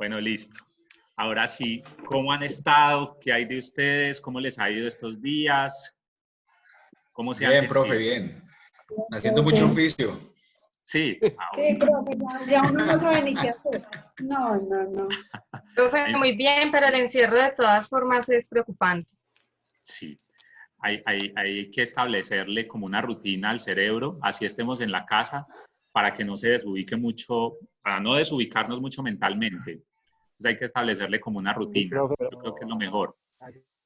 Bueno, listo. Ahora sí, ¿cómo han estado? ¿Qué hay de ustedes? ¿Cómo les ha ido estos días? ¿Cómo se han Bien, profe, sentido? bien. Haciendo mucho oficio. Sí. Sí, profe, ya uno no sabe ni qué hacer. No. Profe, Hay- muy bien, pero el encierro de todas formas es preocupante. sí. Hay que establecerle como una rutina al cerebro, así estemos en la casa, para que no se desubique mucho, para no desubicarnos mucho mentalmente. Entonces hay que establecerle como una Sí, rutina. profe, Yo creo que es lo mejor.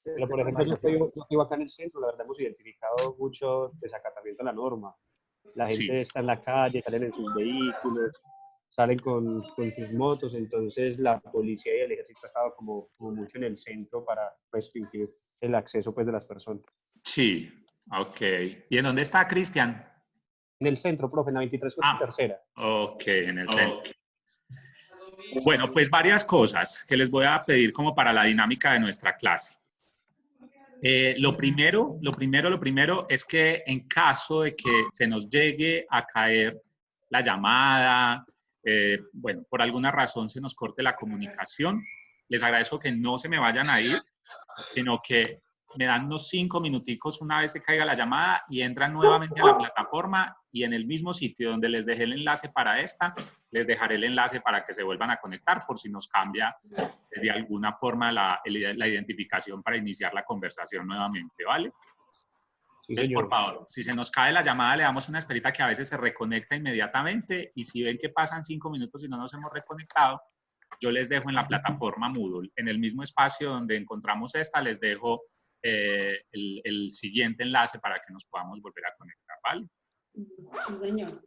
pero por ejemplo, yo vivo acá en el centro, la verdad hemos identificado mucho desacatamiento a la norma. La Sí. gente está en la calle, salen en sus vehículos, salen con sus motos, entonces la policía y el ejército han estado como mucho en el centro para restringir el acceso pues, de las personas. Sí. Ok. ¿Y en dónde está Cristian? En el centro, profe, en la 23 con tercera. Ok, en el centro. Bueno, pues varias cosas que les voy a pedir como para la dinámica de nuestra clase. Lo primero es que en caso de que se nos llegue a caer la llamada, bueno, por alguna razón se nos corte la comunicación, les agradezco que no se me vayan a ir, sino que me dan unos 5 minuticos una vez se caiga la llamada y entran nuevamente a la plataforma y en el mismo sitio donde les dejé el enlace para esta, les dejaré el enlace para que se vuelvan a conectar por si nos cambia de alguna forma la identificación para iniciar la conversación nuevamente, ¿vale? Sí, Entonces, por señor. favor, si se nos cae la llamada, le damos una esperita que a veces se reconecta inmediatamente y si ven que pasan 5 minutos y no nos hemos reconectado, yo les dejo en la plataforma Moodle, en el mismo espacio donde encontramos esta, les dejo el siguiente enlace para que nos podamos volver a conectar, ¿vale? Sí, señor.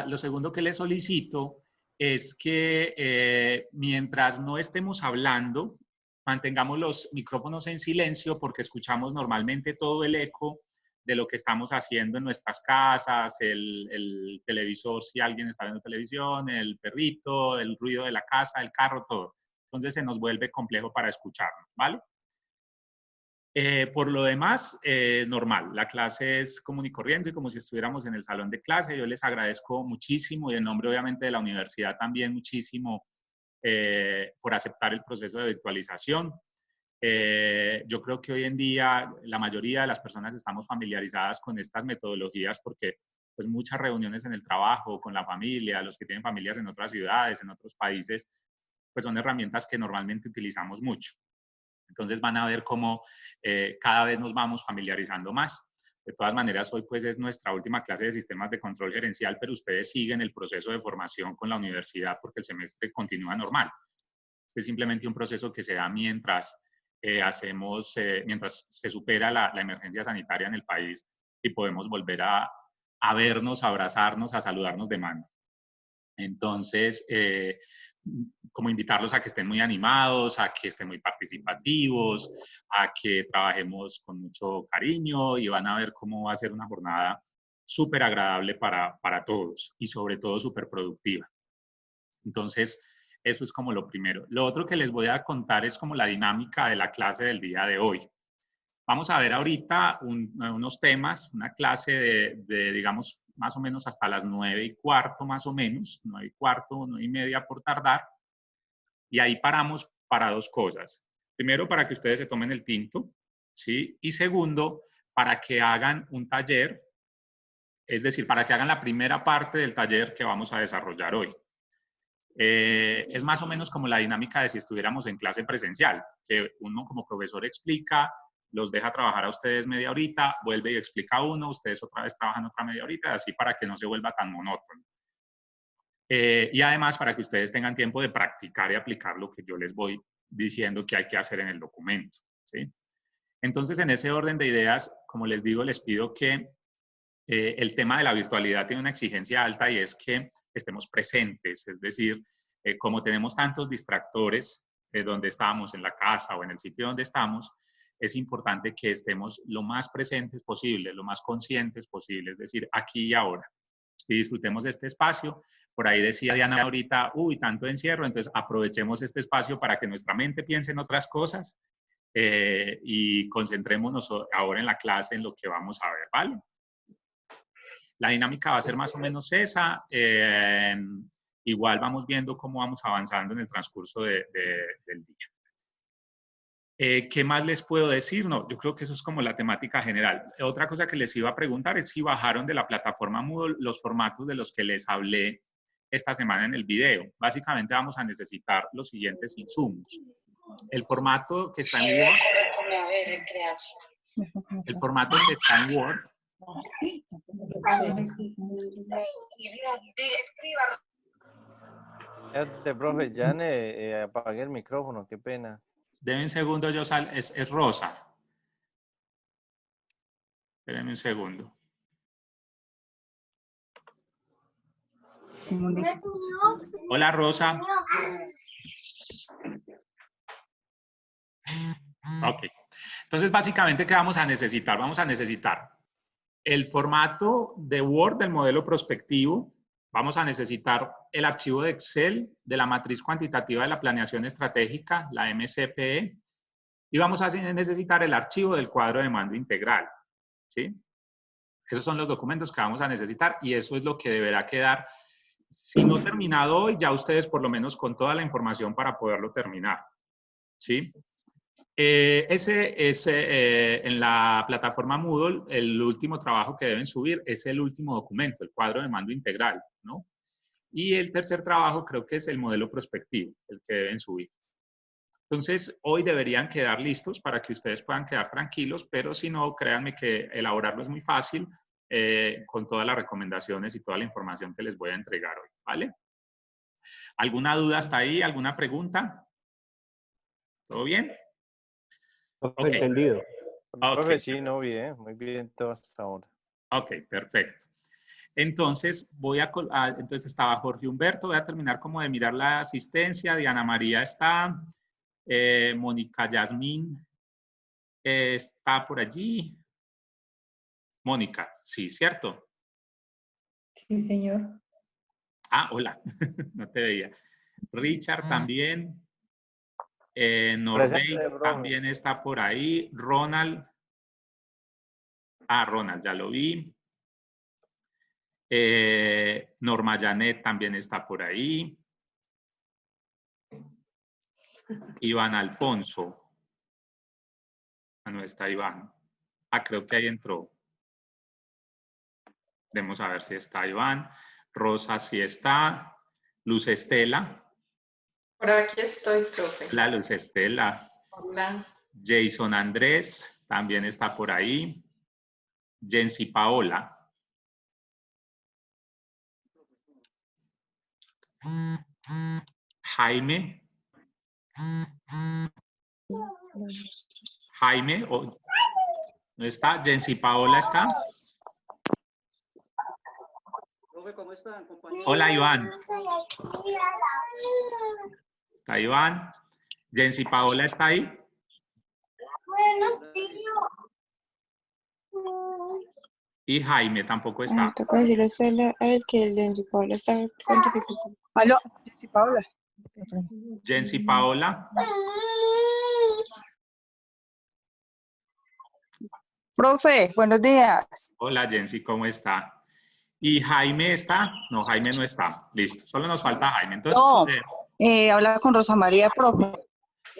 Lo segundo que les solicito es que mientras no estemos hablando, mantengamos los micrófonos en silencio porque escuchamos normalmente todo el eco de lo que estamos haciendo en nuestras casas, el televisor, si alguien está viendo televisión, el perrito, el ruido de la casa, el carro, todo. Entonces se nos vuelve complejo para escucharnos, ¿vale? Por lo demás, normal, la clase es común y corriente, como si estuviéramos en el salón de clase. Yo les agradezco muchísimo y en nombre obviamente de la universidad también muchísimo por aceptar el proceso de virtualización. Yo creo que hoy en día la mayoría de las personas estamos familiarizadas con estas metodologías porque pues muchas reuniones en el trabajo, con la familia, los que tienen familias en otras ciudades, en otros países, pues son herramientas que normalmente utilizamos mucho. Entonces van a ver cómo cada vez nos vamos familiarizando más. De todas maneras, hoy pues es nuestra última clase de sistemas de control gerencial, pero ustedes siguen el proceso de formación con la universidad porque el semestre continúa normal. Este es simplemente un proceso que se da mientras mientras se supera la emergencia sanitaria en el país y podemos volver a vernos, a abrazarnos, a saludarnos de mano. Entonces, como invitarlos a que estén muy animados, a que estén muy participativos, a que trabajemos con mucho cariño y van a ver cómo va a ser una jornada súper agradable para todos y sobre todo súper productiva. Entonces, eso es como lo primero. Lo otro que les voy a contar es como la dinámica de la clase del día de hoy. Vamos a ver ahorita unos temas, una clase digamos, más o menos hasta las 9:15 más o menos, 9:15, 9:30 por tardar. Y ahí paramos para dos cosas. Primero, para que ustedes se tomen el tinto, ¿sí? Y segundo, para que hagan un taller, es decir, para que hagan la primera parte del taller que vamos a desarrollar hoy. Es más o menos como la dinámica de si estuviéramos en clase presencial, que uno como profesor explica, los deja trabajar a ustedes media horita, vuelve y explica uno, ustedes otra vez trabajan otra media horita, así para que no se vuelva tan monótono. Y además para que ustedes tengan tiempo de practicar y aplicar lo que yo les voy diciendo que hay que hacer en el documento, ¿sí? Entonces, en ese orden de ideas, como les digo, les pido que el tema de la virtualidad tiene una exigencia alta y es que estemos presentes, es decir, como tenemos tantos distractores donde estamos, en la casa o en el sitio donde estamos, es importante que estemos lo más presentes posible, lo más conscientes posible, es decir, aquí y ahora. Y disfrutemos de este espacio. Por ahí decía Diana ahorita, uy, tanto encierro, entonces aprovechemos este espacio para que nuestra mente piense en otras cosas y concentrémonos ahora en la clase, en lo que vamos a ver, ¿vale? La dinámica va a ser más o menos esa. igual vamos viendo cómo vamos avanzando en el transcurso del día. ¿Qué más les puedo decir? No, yo creo que eso es como la temática general. Otra cosa que les iba a preguntar es si bajaron de la plataforma Moodle los formatos de los que les hablé esta semana en el video. Básicamente vamos a necesitar los siguientes insumos. El formato que está en Word. El formato que está en Word. Profe, ya apagué el micrófono, qué pena. Deme un segundo, es Rosa. Espérenme un segundo. Hola, Rosa. Ok. Entonces, básicamente, ¿qué vamos a necesitar? Vamos a necesitar el formato de Word del modelo prospectivo. Vamos a necesitar el archivo de Excel de la matriz cuantitativa de la planeación estratégica, la MCPE. Y vamos a necesitar el archivo del cuadro de mando integral. ¿Sí? Esos son los documentos que vamos a necesitar y eso es lo que deberá quedar, si no terminado hoy, ya ustedes por lo menos con toda la información para poderlo terminar. ¿Sí? En la plataforma Moodle, el último trabajo que deben subir es el último documento, el cuadro de mando integral, ¿no? Y el tercer trabajo creo que es el modelo prospectivo, el que deben subir. Entonces, hoy deberían quedar listos para que ustedes puedan quedar tranquilos, pero si no, créanme que elaborarlo es muy fácil con todas las recomendaciones y toda la información que les voy a entregar hoy, ¿vale? ¿Alguna duda hasta ahí? ¿Alguna pregunta? ¿Todo bien? Okay. Entendido. Profe, sí, no, bien, muy bien todo hasta ahora. Ok, perfecto. Entonces, entonces estaba Jorge Humberto, voy a terminar como de mirar la asistencia, Diana María está, Mónica Yasmín está por allí. Mónica, sí, ¿cierto? Sí, señor. Ah, hola, no te veía. Richard también. Norbey también está por ahí. Ronald. Ah, Ronald, ya lo vi. Norma Janet también está por ahí. Iván Alfonso. Ah, no está Iván. Ah, creo que ahí entró. Vamos a ver si está Iván. Rosa sí está. Luz Estela. Por aquí estoy, profe. La Luz Estela. Hola. Jason Andrés también está por ahí. Jensi Paola. Jaime. Jaime. ¿No está? Jensi Paola está. ¿Cómo están, compañeros? Hola, Iván. Está Iván. Jensi Paola está ahí. Buenos días. Y Jaime tampoco está. Toca decirle a usted que el de Paula está con dificultad. Aló, Jensi Paula. Jensi Paola. Profe, buenos días. Hola, Jensi, ¿cómo está? ¿Y Jaime está? No, Jaime no está. Listo. Solo nos falta Jaime. Entonces, No, habla con Rosa María, profe.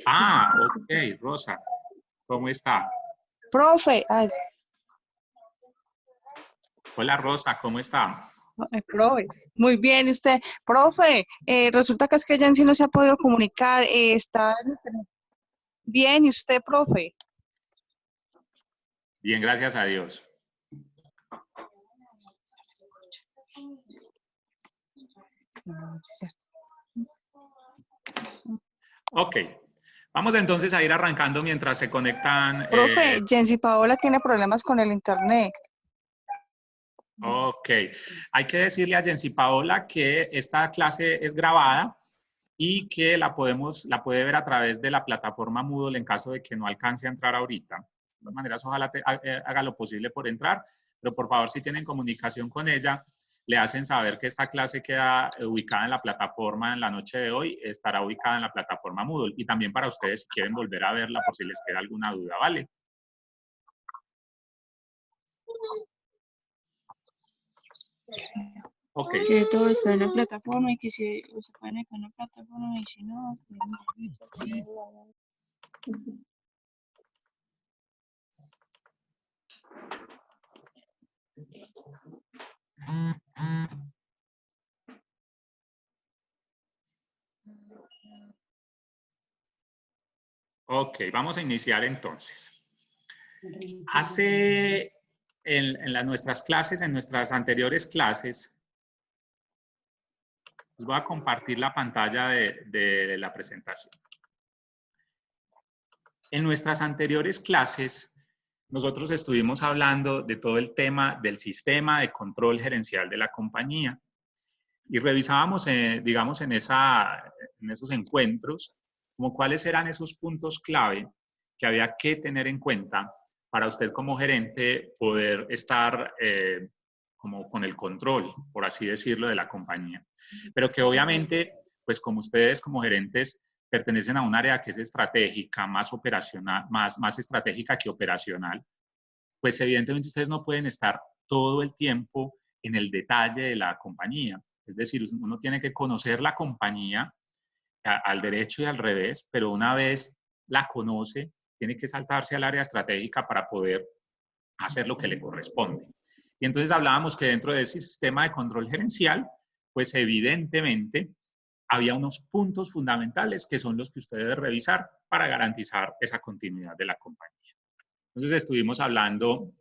Ah, ok, Rosa. ¿Cómo está? Profe, Hola, Rosa, ¿cómo está? profe. Muy bien, ¿y usted? Profe, resulta que es que Jensi no se ha podido comunicar. Está bien, ¿y usted, profe? Bien, gracias a Dios. Ok. Vamos entonces a ir arrancando mientras se conectan. Profe, Jensi Paola tiene problemas con el internet. Ok. Hay que decirle a Jensi Paola que esta clase es grabada y que la puede ver a través de la plataforma Moodle en caso de que no alcance a entrar ahorita. De todas maneras, ojalá haga lo posible por entrar, pero por favor, si tienen comunicación con ella, le hacen saber que esta clase queda ubicada en la plataforma en la noche de hoy, estará ubicada en la plataforma Moodle. Y también para ustedes, si quieren volver a verla por si les queda alguna duda, ¿vale? Ok, Que todo está en la plataforma y que si se puede conectar en la plataforma y si no, ok, vamos a iniciar entonces. Nuestras clases, en nuestras anteriores clases, les voy a compartir la pantalla de la presentación. En nuestras anteriores clases, nosotros estuvimos hablando de todo el tema del sistema de control gerencial de la compañía y revisábamos, digamos, en esos encuentros, como cuáles eran esos puntos clave que había que tener en cuenta para usted como gerente poder estar como con el control, por así decirlo, de la compañía. Pero que obviamente, pues como ustedes como gerentes pertenecen a un área que es estratégica, más operacional, más estratégica que operacional, pues evidentemente ustedes no pueden estar todo el tiempo en el detalle de la compañía. Es decir, uno tiene que conocer la compañía al derecho y al revés, pero una vez la conoce, tiene que saltarse al área estratégica para poder hacer lo que le corresponde. Y entonces hablábamos que dentro de ese sistema de control gerencial, pues evidentemente había unos puntos fundamentales que son los que usted debe revisar para garantizar esa continuidad de la compañía. Entonces estuvimos hablando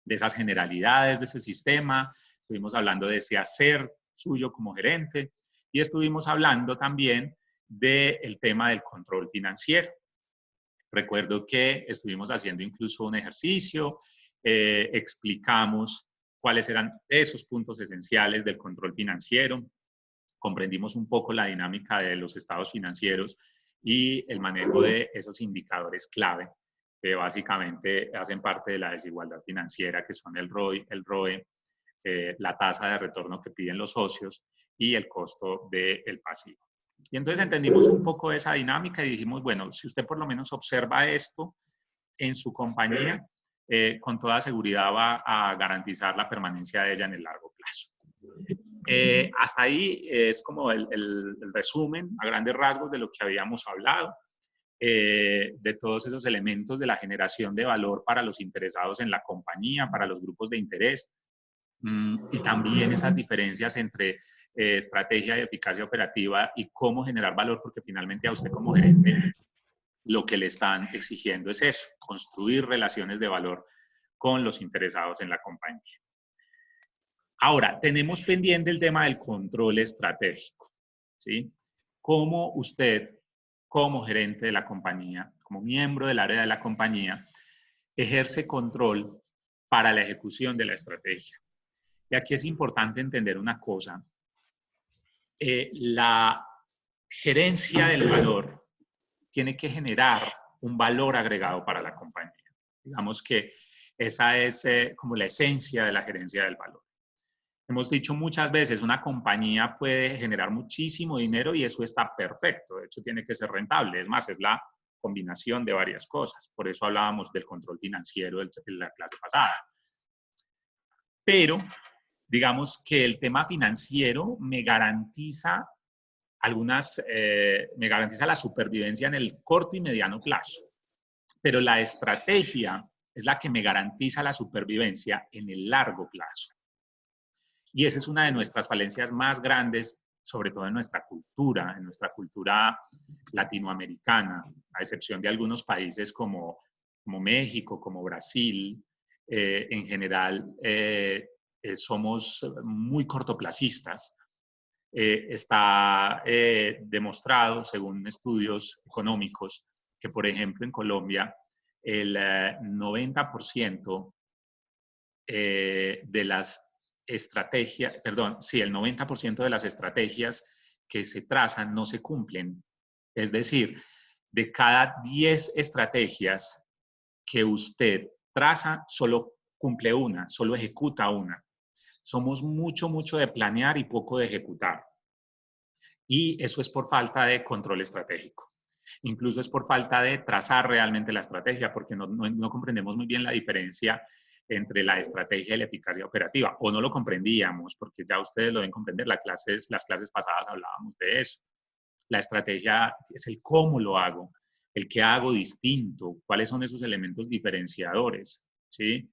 de esas generalidades de ese sistema, estuvimos hablando de ese hacer suyo como gerente y estuvimos hablando también del tema del control financiero. Recuerdo que estuvimos haciendo incluso un ejercicio, explicamos cuáles eran esos puntos esenciales del control financiero, comprendimos un poco la dinámica de los estados financieros y el manejo de esos indicadores clave que básicamente hacen parte de la desigualdad financiera, que son el ROI, el ROE, la tasa de retorno que piden los socios y el costo del pasivo. Y entonces entendimos un poco esa dinámica y dijimos, bueno, si usted por lo menos observa esto en su compañía, con toda seguridad va a garantizar la permanencia de ella en el largo plazo. Hasta ahí es como el resumen a grandes rasgos de lo que habíamos hablado, de todos esos elementos de la generación de valor para los interesados en la compañía, para los grupos de interés, y también esas diferencias entre estrategia y eficacia operativa y cómo generar valor, porque finalmente a usted como gerente lo que le están exigiendo es eso, construir relaciones de valor con los interesados en la compañía. Ahora, tenemos pendiente el tema del control estratégico, ¿sí? Cómo usted, como gerente de la compañía, como miembro del área de la compañía, ejerce control para la ejecución de la estrategia. Y aquí es importante entender una cosa. La gerencia del valor tiene que generar un valor agregado para la compañía. Digamos que esa es como la esencia de la gerencia del valor. Hemos dicho muchas veces, una compañía puede generar muchísimo dinero y eso está perfecto. De hecho, tiene que ser rentable. Es más, es la combinación de varias cosas. Por eso hablábamos del control financiero en la clase pasada. Pero digamos que el tema financiero me garantiza me garantiza la supervivencia en el corto y mediano plazo. Pero la estrategia es la que me garantiza la supervivencia en el largo plazo. Y esa es una de nuestras falencias más grandes, sobre todo en nuestra cultura latinoamericana, a excepción de algunos países como México, como Brasil. En general, somos muy cortoplacistas. Está demostrado, según estudios económicos, que, por ejemplo, en Colombia, el 90% de las estrategias, el 90% de las estrategias que se trazan no se cumplen. Es decir, de cada 10 estrategias que usted traza, solo cumple una, solo ejecuta una. Somos mucho de planear y poco de ejecutar. Y eso es por falta de control estratégico. Incluso es por falta de trazar realmente la estrategia, porque no comprendemos muy bien la diferencia entre la estrategia y la eficacia operativa, o no lo comprendíamos, porque ya ustedes lo deben comprender, las clases pasadas hablábamos de eso. La estrategia es el cómo lo hago, el qué hago distinto, cuáles son esos elementos diferenciadores, ¿sí?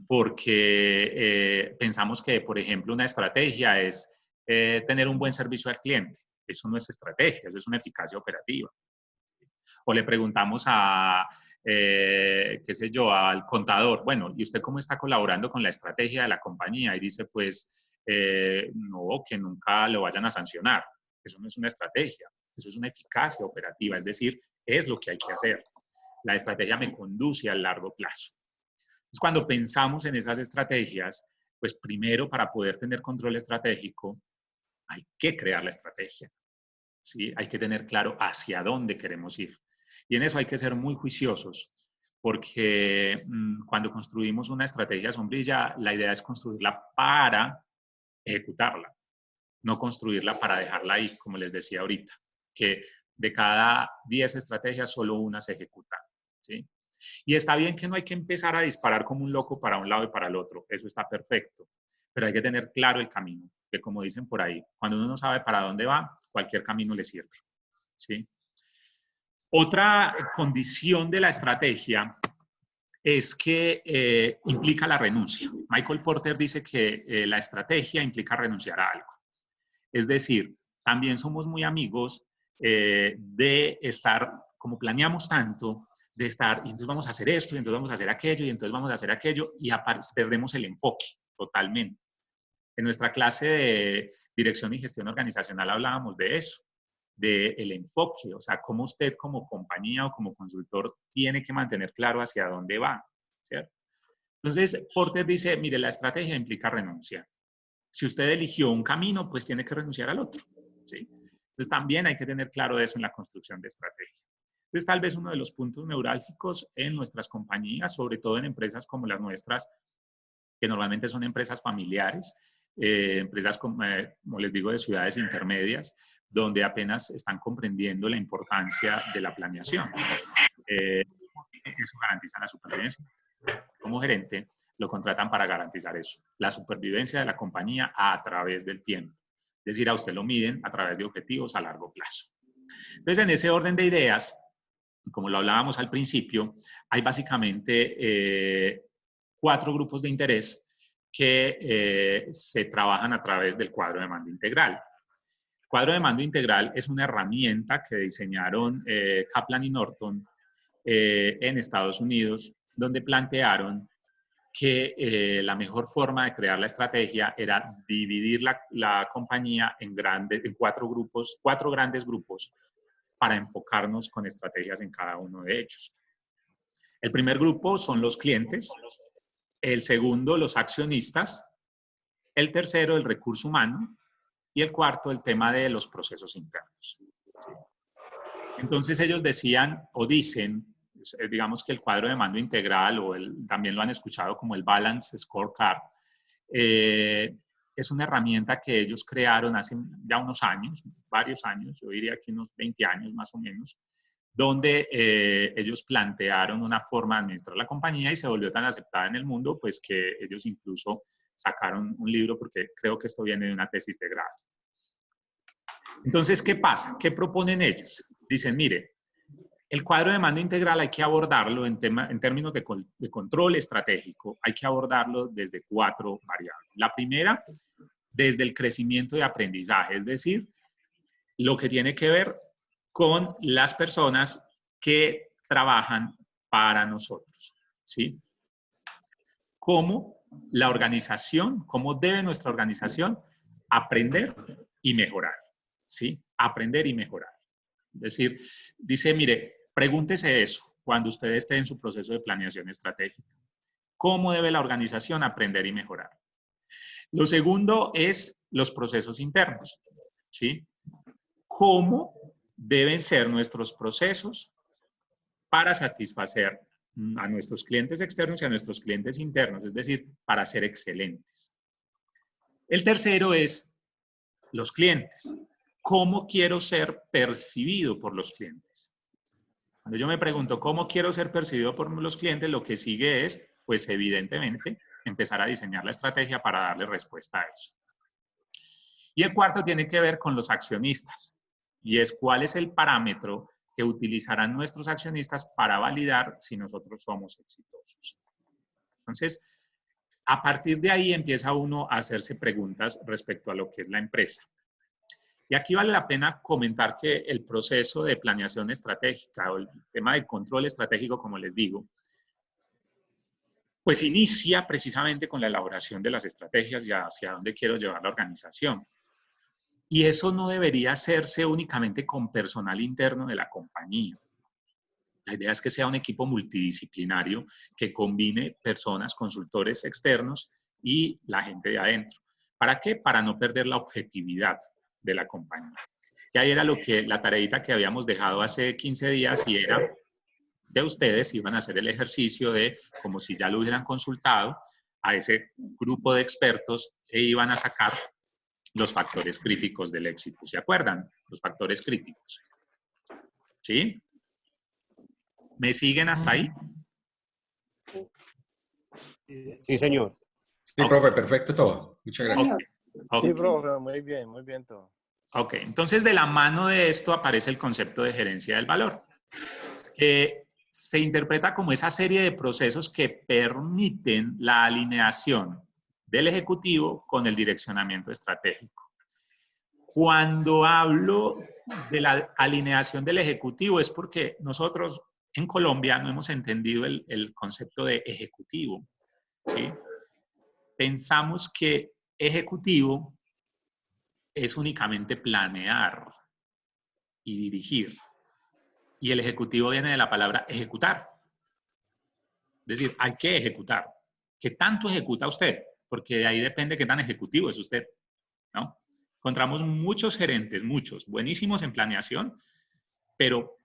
Porque pensamos que, por ejemplo, una estrategia es tener un buen servicio al cliente. Eso no es estrategia, eso es una eficacia operativa. O le preguntamos a, qué sé yo, al contador, bueno, ¿y usted cómo está colaborando con la estrategia de la compañía? Y dice, pues, no, que nunca lo vayan a sancionar. Eso no es una estrategia, eso es una eficacia operativa, es decir, es lo que hay que hacer. La estrategia me conduce al largo plazo. Entonces, cuando pensamos en esas estrategias, pues primero para poder tener control estratégico, hay que crear la estrategia, ¿sí? Hay que tener claro hacia dónde queremos ir. Y en eso hay que ser muy juiciosos, porque cuando construimos una estrategia sombrilla, la idea es construirla para ejecutarla, no construirla para dejarla ahí, como les decía ahorita, que de cada 10 estrategias solo una se ejecuta, ¿sí? Y está bien que no hay que empezar a disparar como un loco para un lado y para el otro, eso está perfecto, pero hay que tener claro el camino, que como dicen por ahí, cuando uno no sabe para dónde va, cualquier camino le sirve, ¿sí? Otra condición de la estrategia es que implica la renuncia. Michael Porter dice que la estrategia implica renunciar a algo. Es decir, también somos muy amigos de estar, como planeamos tanto, de estar, y entonces vamos a hacer esto, y entonces vamos a hacer aquello, y entonces vamos a hacer aquello, y perdemos el enfoque totalmente. En nuestra clase de dirección y gestión organizacional hablábamos de eso, del enfoque, o sea, cómo usted como compañía o como consultor tiene que mantener claro hacia dónde va, ¿cierto? Entonces, Porter dice, mire, la estrategia implica renuncia. Si usted eligió un camino, pues tiene que renunciar al otro, ¿sí? Entonces, también hay que tener claro eso en la construcción de estrategia. Entonces, tal vez uno de los puntos neurálgicos en nuestras compañías, sobre todo en empresas como las nuestras, que normalmente son empresas familiares, empresas, como les digo, de ciudades intermedias, donde apenas están comprendiendo la importancia de la planeación. Eso garantiza la supervivencia. Como gerente, lo contratan para garantizar eso, la supervivencia de la compañía a través del tiempo. Es decir, a usted lo miden a través de objetivos a largo plazo. Entonces, en ese orden de ideas, como lo hablábamos al principio, hay básicamente 4 grupos de interés que se trabajan a través del cuadro de mando integral. El cuadro de mando integral es una herramienta que diseñaron Kaplan y Norton en Estados Unidos, donde plantearon que la mejor forma de crear la estrategia era dividir la compañía en 4 grandes grupos para enfocarnos con estrategias en cada uno de ellos. El primer grupo son los clientes, el segundo, los accionistas, el tercero, el recurso humano, y el cuarto, el tema de los procesos internos. Entonces ellos decían o dicen, digamos que el cuadro de mando integral, o también lo han escuchado como el Balance Scorecard, es una herramienta que ellos crearon hace ya unos años, varios años, yo diría que unos 20 años más o menos, donde ellos plantearon una forma de administrar la compañía y se volvió tan aceptada en el mundo, pues que ellos incluso sacaron un libro, porque creo que esto viene de una tesis de grado. Entonces, ¿qué pasa? ¿Qué proponen ellos? Dicen, mire, el cuadro de mando integral hay que abordarlo en términos de control estratégico, hay que abordarlo desde 4 variables. La primera, desde el crecimiento y aprendizaje, es decir, lo que tiene que ver con las personas que trabajan para nosotros, ¿sí? Cómo la organización, cómo debe nuestra organización aprender y mejorar, ¿sí? Aprender y mejorar. Es decir, dice, mire, pregúntese eso cuando usted esté en su proceso de planeación estratégica. ¿Cómo debe la organización aprender y mejorar? Lo segundo es los procesos internos, ¿sí? ¿Cómo deben ser nuestros procesos para satisfacer a nuestros clientes externos y a nuestros clientes internos? Es decir, para ser excelentes. El tercero es los clientes. ¿Cómo quiero ser percibido por los clientes? Cuando yo me pregunto cómo quiero ser percibido por los clientes, lo que sigue es pues evidentemente empezar a diseñar la estrategia para darle respuesta a eso. Y el cuarto tiene que ver con los accionistas, y es cuál es el parámetro que utilizarán nuestros accionistas para validar si nosotros somos exitosos. Entonces, a partir de ahí empieza uno a hacerse preguntas respecto a lo que es la empresa. Y aquí vale la pena comentar que el proceso de planeación estratégica o el tema de control estratégico, como les digo, pues inicia precisamente con la elaboración de las estrategias y hacia dónde quiero llevar la organización. Y eso no debería hacerse únicamente con personal interno de la compañía. La idea es que sea un equipo multidisciplinario que combine personas, consultores externos y la gente de adentro. ¿Para qué? Para no perder la objetividad de la compañía. Que ahí era la tareita que habíamos dejado hace 15 días y era de ustedes, iban a hacer el ejercicio de, como si ya lo hubieran consultado, a ese grupo de expertos e iban a sacar los factores críticos del éxito. ¿Se acuerdan? Los factores críticos. ¿Sí? ¿Me siguen hasta ahí? Sí, señor. Sí, profe, perfecto todo. Muchas gracias. Okay. Sí, profe, muy bien todo. Ok, entonces de la mano de esto aparece el concepto de gerencia del valor, que se interpreta como esa serie de procesos que permiten la alineación del ejecutivo con el direccionamiento estratégico. Cuando hablo de la alineación del ejecutivo es porque nosotros en Colombia no hemos entendido el concepto de ejecutivo, ¿sí? Pensamos que ejecutivo es únicamente planear y dirigir. Y el ejecutivo viene de la palabra ejecutar. Es decir, hay que ejecutar. ¿Qué tanto ejecuta usted? Porque de ahí depende qué tan ejecutivo es usted, ¿no? Encontramos muchos gerentes, muchos, buenísimos en planeación, pero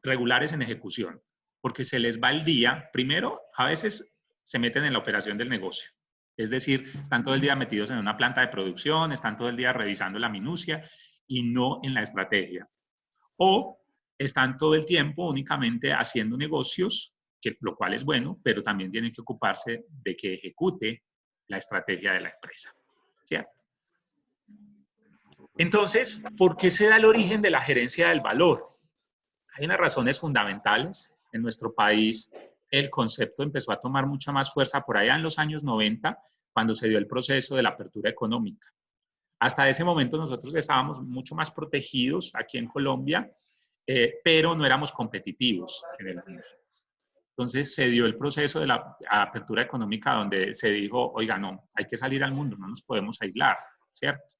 regulares en ejecución, porque se les va el día. Primero, a veces se meten en la operación del negocio. Es decir, están todo el día metidos en una planta de producción, están todo el día revisando la minucia y no en la estrategia. O están todo el tiempo únicamente haciendo negocios, lo cual es bueno, pero también tienen que ocuparse de que ejecute la estrategia de la empresa, ¿cierto? Entonces, ¿por qué se da el origen de la gerencia del valor? Hay unas razones fundamentales. En nuestro país, el concepto empezó a tomar mucha más fuerza por allá en los años 90, cuando se dio el proceso de la apertura económica. Hasta ese momento nosotros estábamos mucho más protegidos aquí en Colombia, pero no éramos competitivos en el mundo. Entonces se dio el proceso de la apertura económica donde se dijo, oiga, no, hay que salir al mundo, no nos podemos aislar, ¿cierto?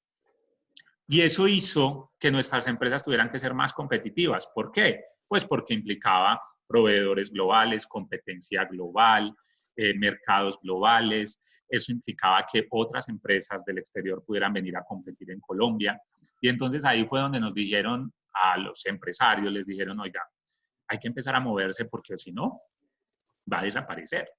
Y eso hizo que nuestras empresas tuvieran que ser más competitivas. ¿Por qué? Pues porque implicaba proveedores globales, competencia global, mercados globales. Eso implicaba que otras empresas del exterior pudieran venir a competir en Colombia. Y entonces ahí fue donde nos dijeron a los empresarios, les dijeron, oiga, hay que empezar a moverse porque si no, va a desaparecer.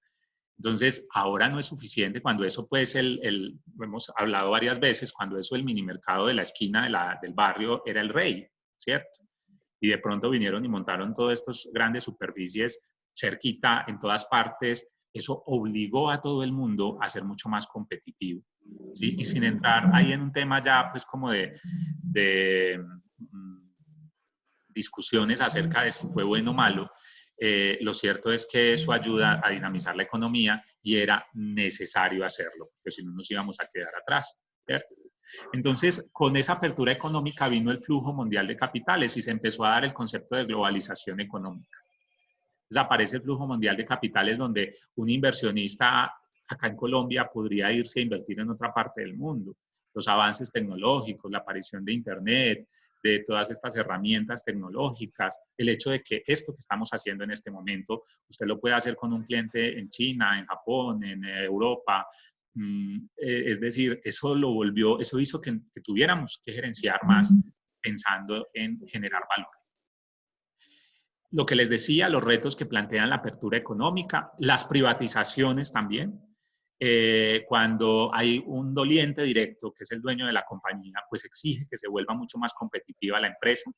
Entonces, ahora no es suficiente cuando eso pues hemos hablado varias veces, cuando eso el mini mercado de la esquina del barrio era el rey, ¿cierto? Y de pronto vinieron y montaron todas estas grandes superficies cerquita en todas partes. Eso obligó a todo el mundo a ser mucho más competitivo, ¿sí? Y sin entrar ahí en un tema ya pues como de discusiones acerca de si fue bueno o malo, lo cierto es que eso ayuda a dinamizar la economía y era necesario hacerlo, porque si no nos íbamos a quedar atrás, ¿cierto? Entonces, con esa apertura económica vino el flujo mundial de capitales y se empezó a dar el concepto de globalización económica. Entonces, aparece el flujo mundial de capitales donde un inversionista acá en Colombia podría irse a invertir en otra parte del mundo. Los avances tecnológicos, la aparición de Internet, de todas estas herramientas tecnológicas, el hecho de que esto que estamos haciendo en este momento, usted lo puede hacer con un cliente en China, en Japón, en Europa, es decir, eso hizo que tuviéramos que gerenciar más pensando en generar valor. Lo que les decía, los retos que plantean la apertura económica, las privatizaciones también. Cuando hay un doliente directo, que es el dueño de la compañía, pues exige que se vuelva mucho más competitiva la empresa.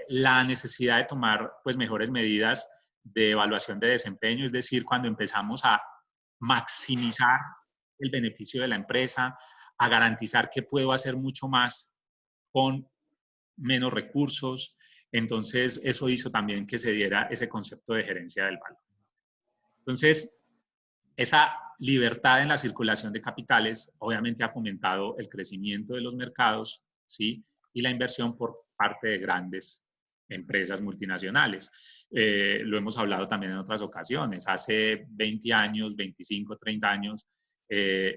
La necesidad de tomar pues mejores medidas de evaluación de desempeño, es decir, cuando empezamos a maximizar el beneficio de la empresa, a garantizar que puedo hacer mucho más con menos recursos. Entonces, eso hizo también que se diera ese concepto de gerencia del valor. Entonces, esa libertad en la circulación de capitales obviamente ha fomentado el crecimiento de los mercados, ¿sí? Y la inversión por parte de grandes empresas multinacionales. Lo hemos hablado también en otras ocasiones. Hace 20 años, 25, 30 años,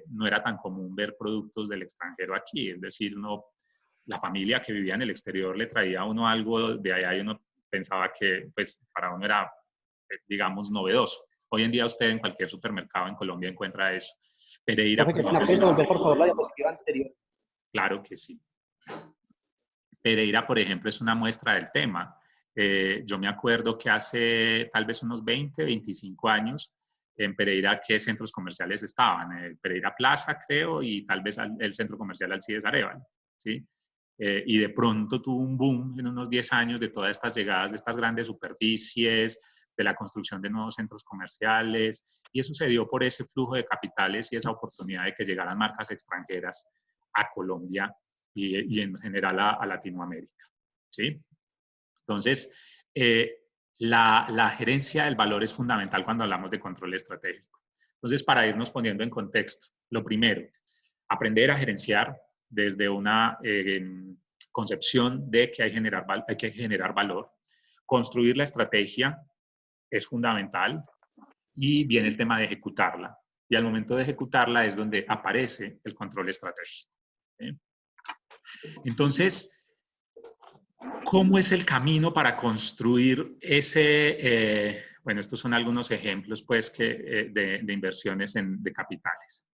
no era tan común ver productos del extranjero aquí. Es decir, la familia que vivía en el exterior le traía a uno algo de allá y uno pensaba que pues, para uno era, digamos, novedoso. Hoy en día usted en cualquier supermercado en Colombia encuentra eso. Pereira, por favor, la diapositiva anterior. Claro que sí. Pereira, por ejemplo, es una muestra del tema. Yo me acuerdo que hace tal vez unos 20, 25 años, en Pereira, ¿qué centros comerciales estaban? Pereira Plaza, creo, y tal vez el centro comercial Alcides Arévalo, ¿sí? Y de pronto tuvo un boom en unos 10 años de todas estas llegadas de estas grandes superficies, de la construcción de nuevos centros comerciales, y eso se dio por ese flujo de capitales y esa oportunidad de que llegaran marcas extranjeras a Colombia y en general a Latinoamérica, ¿sí? Entonces, la gerencia del valor es fundamental cuando hablamos de control estratégico. Entonces, para irnos poniendo en contexto, lo primero, aprender a gerenciar desde una concepción de que hay que generar valor. Construir la estrategia es fundamental y viene el tema de ejecutarla. Y al momento de ejecutarla es donde aparece el control estratégico, ¿sí? Entonces, ¿cómo es el camino para construir ese, bueno, estos son algunos ejemplos pues, de inversiones de capitales?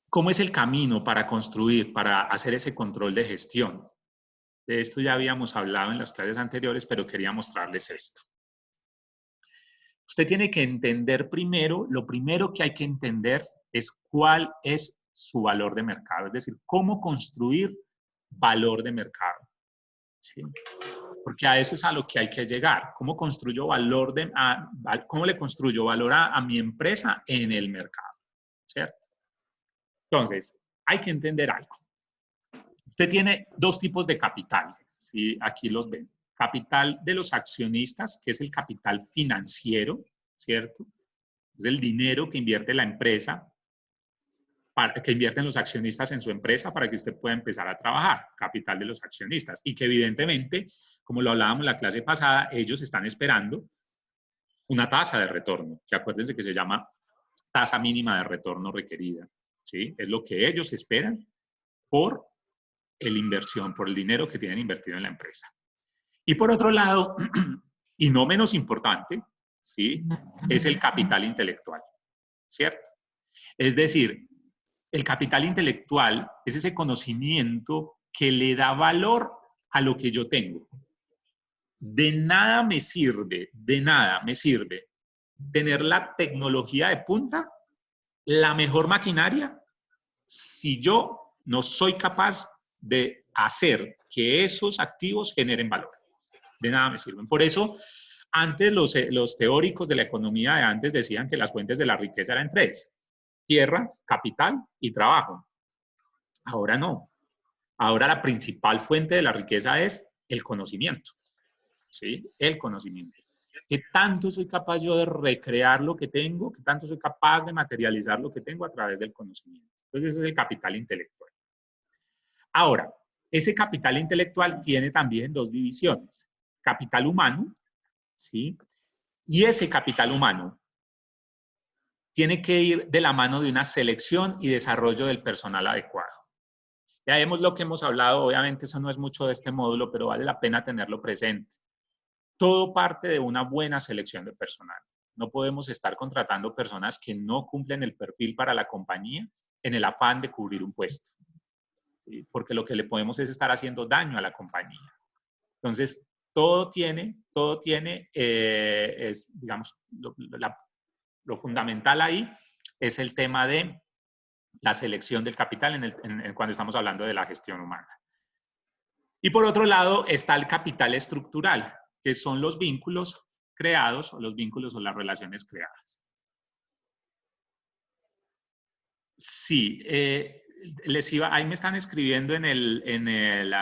¿Cómo es el camino para construir, para hacer ese control de gestión? De esto ya habíamos hablado en las clases anteriores, pero quería mostrarles esto. Usted tiene que entender primero, lo primero que hay que entender es cuál es su valor de mercado, es decir, cómo construir valor de mercado, ¿sí? Porque a eso es a lo que hay que llegar. ¿Cómo construyo valor cómo le construyo valor a mi empresa en el mercado? ¿Cierto? Entonces, hay que entender algo. Usted tiene dos tipos de capital, ¿sí? Aquí los ven. Capital de los accionistas, que es el capital financiero, ¿cierto? Es el dinero que invierte la empresa, que invierten los accionistas en su empresa para que usted pueda empezar a trabajar, capital de los accionistas. Y que evidentemente, como lo hablábamos en la clase pasada, ellos están esperando una tasa de retorno, que acuérdense que se llama tasa mínima de retorno requerida, ¿sí? Es lo que ellos esperan por la inversión, por el dinero que tienen invertido en la empresa. Y por otro lado, y no menos importante, ¿sí? Es el capital intelectual, ¿cierto? Es decir, el capital intelectual es ese conocimiento que le da valor a lo que yo tengo. De nada me sirve tener la tecnología de punta, la mejor maquinaria, si yo no soy capaz de hacer que esos activos generen valor. De nada me sirven. Por eso, antes los teóricos de la economía de antes decían que las fuentes de la riqueza eran tres: tierra, capital y trabajo. Ahora no. Ahora la principal fuente de la riqueza es el conocimiento, ¿sí? El conocimiento. ¿Qué tanto soy capaz yo de recrear lo que tengo? ¿Qué tanto soy capaz de materializar lo que tengo a través del conocimiento? Entonces, ese es el capital intelectual. Ahora, ese capital intelectual tiene también dos divisiones. Capital humano, ¿sí? Y ese capital humano tiene que ir de la mano de una selección y desarrollo del personal adecuado. Ya vemos lo que hemos hablado, obviamente eso no es mucho de este módulo, pero vale la pena tenerlo presente. Todo parte de una buena selección de personal. No podemos estar contratando personas que no cumplen el perfil para la compañía en el afán de cubrir un puesto, ¿sí? Porque lo que le podemos es estar haciendo daño a la compañía. Entonces, todo tiene digamos, lo fundamental ahí es el tema de la selección del capital cuando estamos hablando de la gestión humana. Y por otro lado está el capital estructural. que son los vínculos creados o los vínculos o las relaciones creadas. Sí, ahí me están escribiendo en el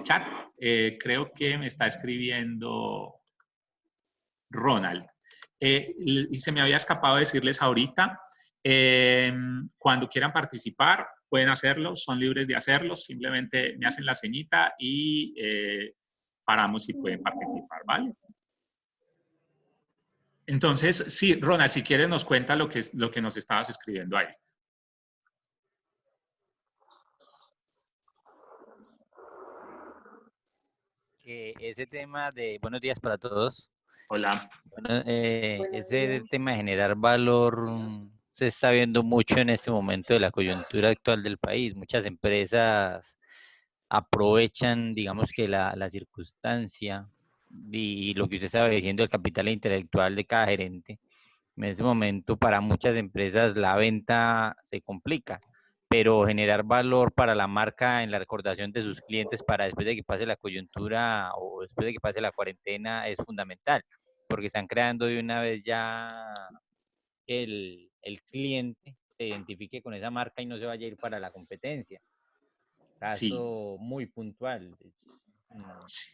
chat, creo que me está escribiendo Ronald. Y se me había escapado decirles ahorita, cuando quieran participar, pueden hacerlo, son libres de hacerlo, simplemente me hacen la señita y paramos y pueden participar, ¿vale? Entonces, sí, Ronald, si quieres nos cuenta lo que nos estabas escribiendo ahí. Ese tema de, buenos días para todos. Hola. Bueno, ese tema de generar valor se está viendo mucho en este momento de la coyuntura actual del país. Muchas empresas aprovechan, digamos que la circunstancia y lo que usted estaba diciendo, el capital intelectual de cada gerente. En ese momento, para muchas empresas, la venta se complica, pero generar valor para la marca en la recordación de sus clientes para después de que pase la coyuntura o después de que pase la cuarentena es fundamental, porque están creando de una vez ya el cliente se identifique con esa marca y no se vaya a ir para la competencia. Caso muy puntual,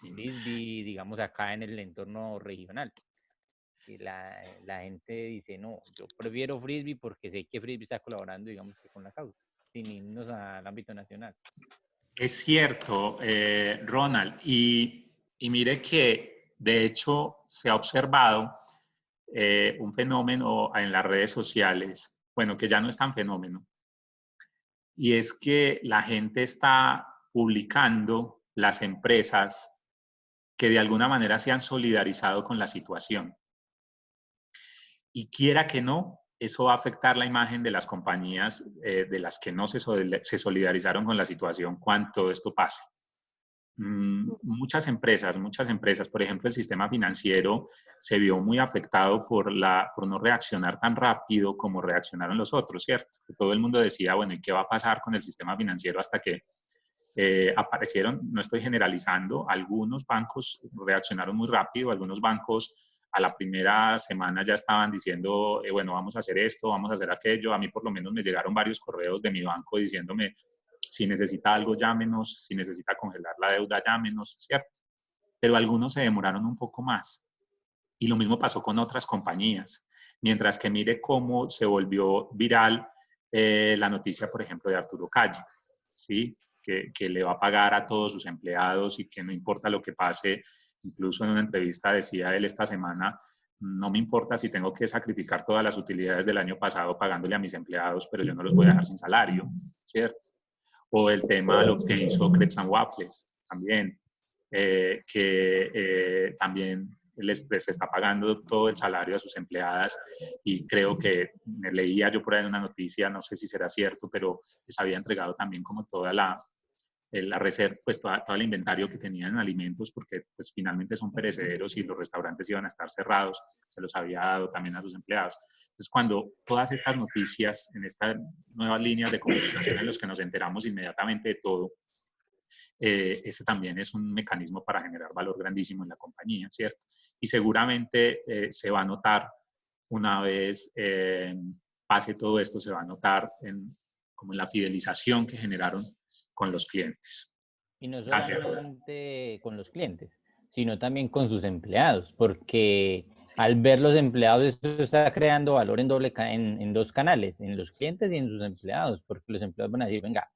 Frisbee, digamos acá en el entorno regional. Que la gente dice, no, yo prefiero Frisbee porque sé que Frisbee está colaborando, digamos, con la causa, sin irnos al ámbito nacional. Es cierto, Ronald, y mire que de hecho se ha observado un fenómeno en las redes sociales, bueno, que ya no es tan fenómeno, y es que la gente está publicando las empresas que de alguna manera se han solidarizado con la situación. Y quiera que no, eso va a afectar la imagen de las compañías de las que no se solidarizaron con la situación cuando todo esto pase. Muchas empresas, por ejemplo, el sistema financiero se vio muy afectado por no reaccionar tan rápido como reaccionaron los otros, ¿cierto? Que todo el mundo decía, bueno, ¿y qué va a pasar con el sistema financiero hasta que aparecieron? No estoy generalizando, algunos bancos reaccionaron muy rápido, algunos bancos a la primera semana ya estaban diciendo, bueno, vamos a hacer esto, vamos a hacer aquello. A mí por lo menos me llegaron varios correos de mi banco diciéndome, si necesita algo, llámenos, si necesita congelar la deuda, llámenos, ¿cierto? Pero algunos se demoraron un poco más. Y lo mismo pasó con otras compañías. Mientras que mire cómo se volvió viral la noticia, por ejemplo, de Arturo Calle, ¿sí? Que le va a pagar a todos sus empleados y que no importa lo que pase. Incluso en una entrevista decía él esta semana, no me importa si tengo que sacrificar todas las utilidades del año pasado pagándole a mis empleados, pero yo no los voy a dejar sin salario, ¿cierto? O el tema, lo que hizo Crepes & Waffles, también, también les está pagando todo el salario a sus empleadas y creo que leía yo por ahí una noticia, no sé si será cierto, pero les había entregado también como toda la reserva, pues todo el inventario que tenían en alimentos, porque pues finalmente son perecederos y los restaurantes iban a estar cerrados, se los había dado también a sus empleados. Entonces, cuando todas estas noticias, en estas nuevas líneas de comunicación en los que nos enteramos inmediatamente de todo, ese también es un mecanismo para generar valor grandísimo en la compañía, ¿cierto? Y seguramente se va a notar una vez pase todo esto, se va a notar como en la fidelización que generaron con los clientes. Y no solamente con los clientes, sino también con sus empleados, porque al ver los empleados, esto está creando valor en dos canales, en los clientes y en sus empleados, porque los empleados van a decir, venga,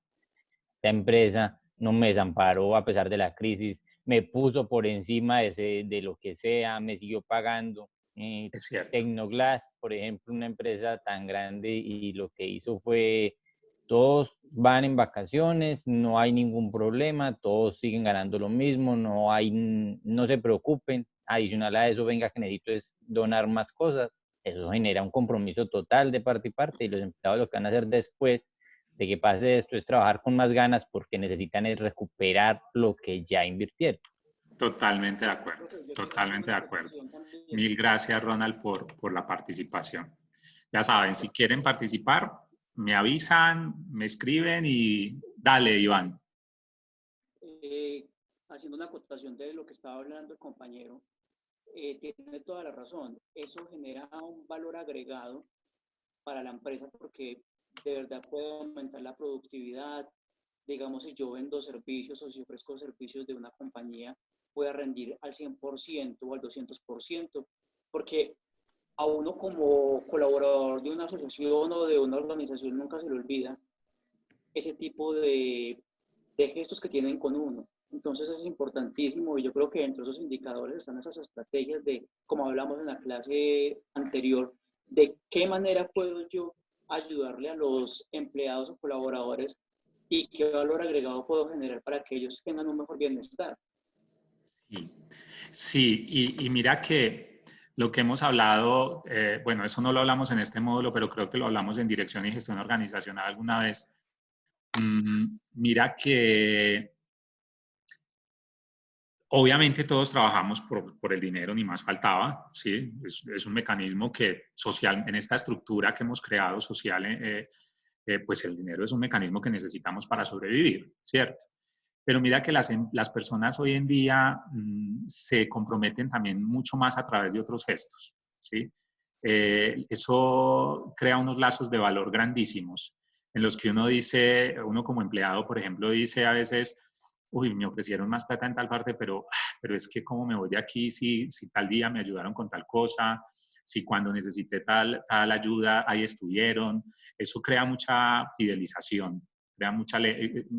esta empresa no me desamparó a pesar de la crisis, me puso por encima de lo que sea, me siguió pagando. Es cierto. Tecnoglass, por ejemplo, una empresa tan grande, y lo que hizo fue, todos van en vacaciones, no hay ningún problema, todos siguen ganando lo mismo, no se preocupen. Adicional a eso, venga, que necesito es donar más cosas. Eso genera un compromiso total de parte y parte, y los empleados lo que van a hacer después de que pase esto es trabajar con más ganas porque necesitan es recuperar lo que ya invirtieron. Totalmente de acuerdo, totalmente de acuerdo. Mil gracias, Ronald, por la participación. Ya saben, si quieren participar, me avisan, me escriben y dale, Iván. haciendo una acotación de lo que estaba hablando el compañero, tiene toda la razón. Eso genera un valor agregado para la empresa porque de verdad puede aumentar la productividad. Digamos, si yo vendo servicios o si ofrezco servicios de una compañía, pueda rendir al 100% o al 200%, porque a uno como colaborador de una asociación o de una organización nunca se le olvida ese tipo de gestos que tienen con uno. Entonces es importantísimo y yo creo que dentro de esos indicadores están esas estrategias de, como hablamos en la clase anterior, de qué manera puedo yo ayudarle a los empleados o colaboradores y qué valor agregado puedo generar para que ellos tengan un mejor bienestar. Sí, sí, y mira que lo que hemos hablado, bueno, eso no lo hablamos en este módulo, pero creo que lo hablamos en dirección y gestión organizacional alguna vez. Mira que obviamente todos trabajamos por el dinero, ni más faltaba, ¿sí? Es un mecanismo que social, en esta estructura que hemos creado social, pues el dinero es un mecanismo que necesitamos para sobrevivir, ¿cierto? Pero mira que las personas hoy en día se comprometen también mucho más a través de otros gestos, ¿sí? Eso crea unos lazos de valor grandísimos, en los que uno dice, uno como empleado, por ejemplo, dice a veces, uy, me ofrecieron más plata en tal parte, pero es que cómo me voy de aquí si tal día me ayudaron con tal cosa, si cuando necesité tal ayuda, ahí estuvieron. Eso crea mucha fidelización,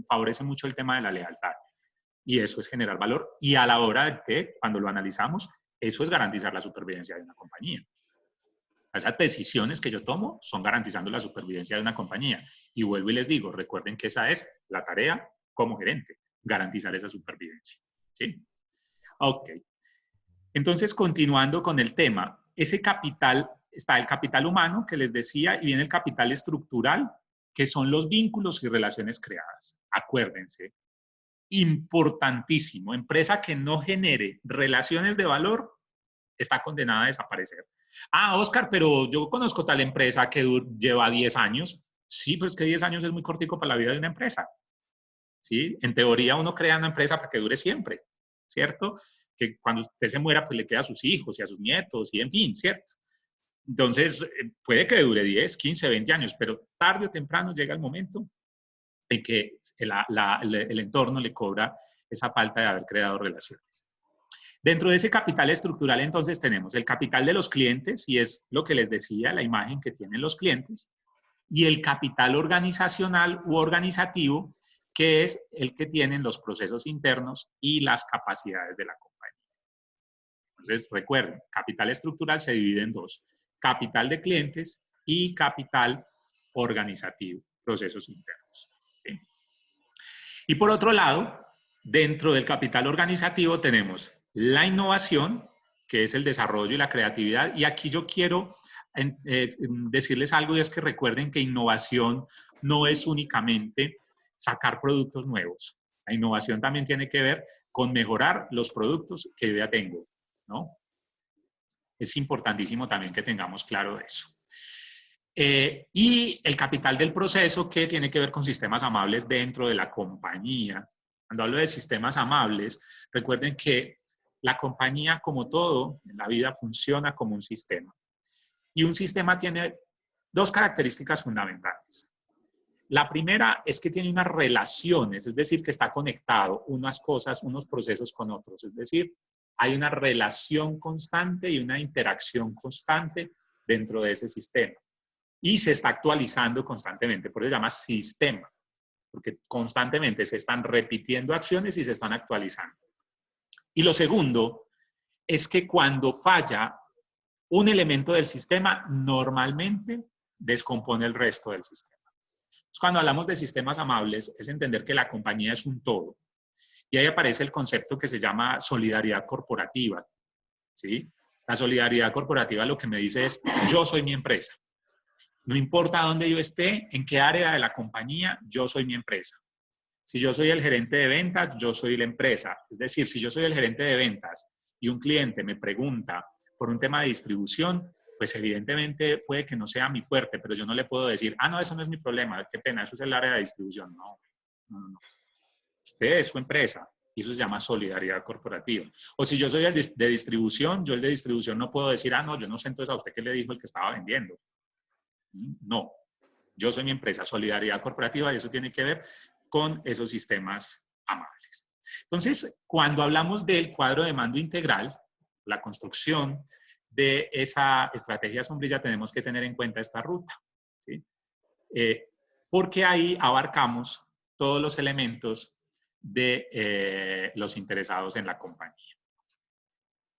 favorece mucho el tema de la lealtad. Y eso es generar valor. Y a la hora de, cuando lo analizamos, eso es garantizar la supervivencia de una compañía. Esas decisiones que yo tomo son garantizando la supervivencia de una compañía. Y vuelvo y les digo, recuerden que esa es la tarea como gerente, garantizar esa supervivencia. ¿Sí? Ok. Entonces, continuando con el tema, ese capital, está el capital humano que les decía y viene el capital estructural, que son los vínculos y relaciones creadas. Acuérdense, importantísimo, empresa que no genere relaciones de valor está condenada a desaparecer. Ah, Oscar, pero yo conozco tal empresa que lleva 10 años. Sí, pero es que 10 años es muy cortico para la vida de una empresa. ¿Sí? En teoría uno crea una empresa para que dure siempre, ¿cierto? Que cuando usted se muera, pues le queda a sus hijos y a sus nietos y en fin, ¿cierto? Entonces, puede que dure 10, 15, 20 años, pero tarde o temprano llega el momento en que el entorno le cobra esa falta de haber creado relaciones. Dentro de ese capital estructural, entonces, tenemos el capital de los clientes, y es lo que les decía, la imagen que tienen los clientes, y el capital organizacional u organizativo, que es el que tienen los procesos internos y las capacidades de la compañía. Entonces, recuerden, capital estructural se divide en dos: capital de clientes y capital organizativo, procesos internos. ¿Sí? Y por otro lado, dentro del capital organizativo tenemos la innovación, que es el desarrollo y la creatividad. Y aquí yo quiero decirles algo, y es que recuerden que innovación no es únicamente sacar productos nuevos. La innovación también tiene que ver con mejorar los productos que yo ya tengo, ¿no? Es importantísimo también que tengamos claro eso. Y el capital del proceso, que tiene que ver con sistemas amables dentro de la compañía. Cuando hablo de sistemas amables, recuerden que la compañía, como todo en la vida, funciona como un sistema. Y un sistema tiene dos características fundamentales. La primera es que tiene unas relaciones, es decir, que está conectado unas cosas, unos procesos con otros. Es decir, hay una relación constante y una interacción constante dentro de ese sistema. Y se está actualizando constantemente, por eso se llama sistema, porque constantemente se están repitiendo acciones y se están actualizando. Y lo segundo es que cuando falla un elemento del sistema, normalmente descompone el resto del sistema. Entonces, cuando hablamos de sistemas amables, es entender que la compañía es un todo. Y ahí aparece el concepto que se llama solidaridad corporativa, ¿sí? La solidaridad corporativa lo que me dice es, yo soy mi empresa. No importa dónde yo esté, en qué área de la compañía, yo soy mi empresa. Si yo soy el gerente de ventas, yo soy la empresa. Es decir, si yo soy el gerente de ventas y un cliente me pregunta por un tema de distribución, pues evidentemente puede que no sea mi fuerte, pero yo no le puedo decir, ah, no, eso no es mi problema, qué pena, eso es el área de distribución. No, no, no. Usted es su empresa, Y eso se llama solidaridad corporativa. O si yo soy el de distribución, yo el de distribución no puedo decir, no, yo no sé entonces a usted qué le dijo el que estaba vendiendo. No, yo soy mi empresa, solidaridad corporativa, y eso tiene que ver con esos sistemas amables. Entonces, cuando hablamos del cuadro de mando integral, la construcción de esa estrategia sombrilla, tenemos que tener en cuenta esta ruta, ¿sí? Porque ahí abarcamos todos los elementos de los interesados en la compañía.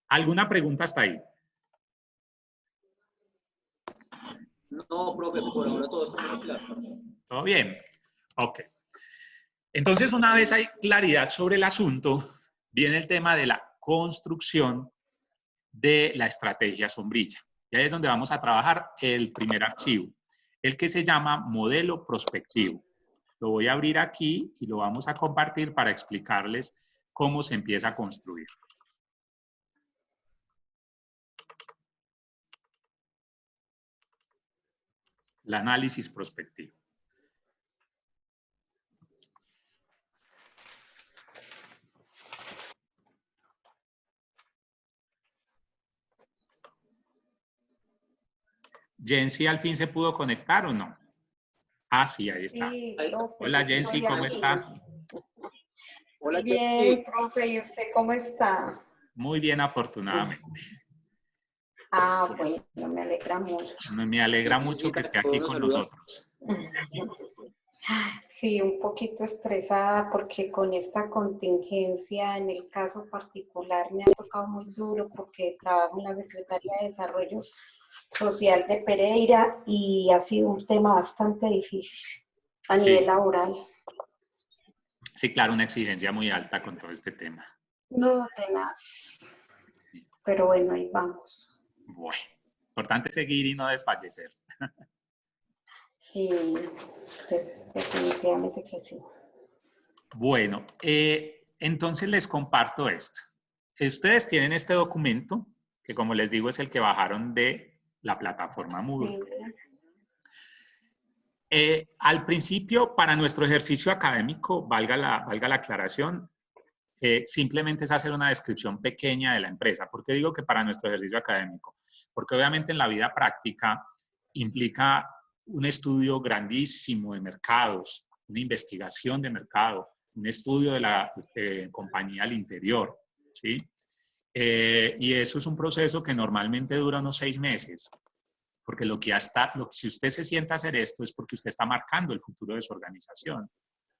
¿Alguna pregunta hasta ahí? No, profe, por ahora todo está muy claro. ¿Todo bien? Ok. Entonces, una vez hay claridad sobre el asunto, viene el tema de la construcción de la estrategia sombrilla. Y ahí es donde vamos a trabajar el primer archivo, el que se llama modelo prospectivo. Lo voy a abrir aquí y lo vamos a compartir para explicarles cómo se empieza a construir. El análisis prospectivo. ¿Jensi al fin se pudo conectar o no? Ah, sí, ahí está. Sí, profe, Hola, yo Jensi, estoy ¿cómo aquí. está? Hola, Bien, profe, ¿y usted cómo está? Muy bien, afortunadamente. Ah, bueno, me alegra mucho. Me alegra mucho que esté aquí con nosotros. Sí, un poquito estresada porque con esta contingencia, en el caso particular, me ha tocado muy duro porque trabajo en la Secretaría de Desarrollo Social de Pereira y ha sido un tema bastante difícil a nivel laboral. Sí, claro, una exigencia muy alta con todo este tema. No, tenaz. Pero bueno, ahí vamos. Bueno, importante seguir y no desfallecer. Sí, definitivamente que sí. Bueno, entonces les comparto esto. Ustedes tienen este documento, que como les digo es el que bajaron de la plataforma Moodle. Sí. Al principio, para nuestro ejercicio académico, valga la aclaración, simplemente es hacer una descripción pequeña de la empresa. ¿Por qué digo que para nuestro ejercicio académico? Porque obviamente en la vida práctica implica un estudio grandísimo de mercados, una investigación de mercado, un estudio de la compañía al interior, ¿sí? Y eso es un proceso que normalmente dura unos 6 meses, porque si usted se sienta a hacer esto es porque usted está marcando el futuro de su organización.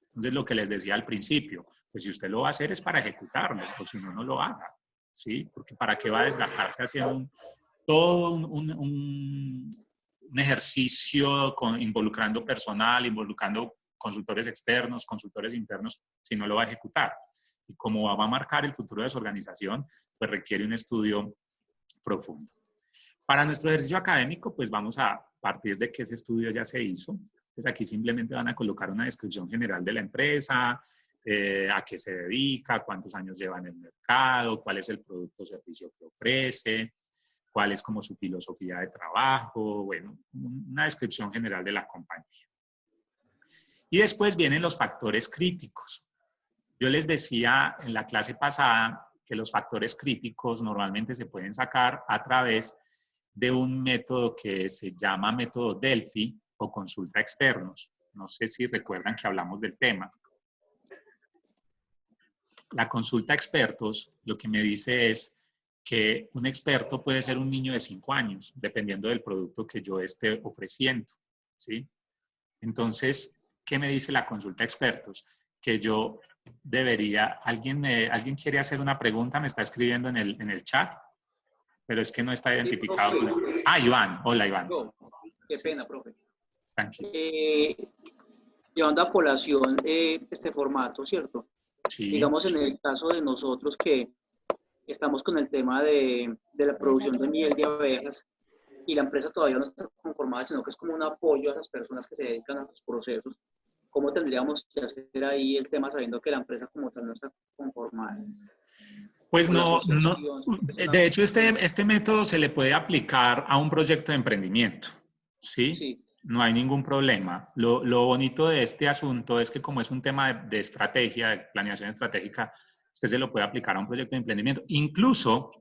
Entonces, lo que les decía al principio, pues si usted lo va a hacer es para ejecutarlo, o si no, no lo haga, ¿sí? Porque ¿para qué va a desgastarse haciendo todo un ejercicio involucrando personal, involucrando consultores externos, consultores internos, si no lo va a ejecutar? Y como va a marcar el futuro de su organización, pues requiere un estudio profundo. Para nuestro ejercicio académico, pues vamos a partir de que ese estudio ya se hizo. Pues aquí simplemente van a colocar una descripción general de la empresa, a qué se dedica, cuántos años lleva en el mercado, cuál es el producto o servicio que ofrece, cuál es como su filosofía de trabajo, bueno, una descripción general de la compañía. Y después vienen los factores críticos. Yo les decía en la clase pasada que los factores críticos normalmente se pueden sacar a través de un método que se llama método Delphi o consulta externos. No sé si recuerdan que hablamos del tema. La consulta expertos lo que me dice es que un experto puede ser un niño de 5 años, dependiendo del producto que yo esté ofreciendo, ¿sí? Entonces, ¿qué me dice la consulta expertos? Que yo debería, ¿alguien quiere hacer una pregunta? Me está escribiendo en el chat, pero es que no está identificado. Sí, Iván. Hola, Iván. No, qué pena, profe. Tranquilo. Llevando a colación este formato, ¿cierto? Sí. Digamos en el caso de nosotros que estamos con el tema de la producción de miel de abejas y la empresa todavía no está conformada, sino que es como un apoyo a esas personas que se dedican a esos procesos. ¿Cómo tendríamos que hacer ahí el tema sabiendo que la empresa como tal no está conformada? Pues no, de hecho este método se le puede aplicar a un proyecto de emprendimiento, ¿sí? Sí. No hay ningún problema. Lo bonito de este asunto es que como es un tema de estrategia, de planeación estratégica, usted se lo puede aplicar a un proyecto de emprendimiento. Incluso,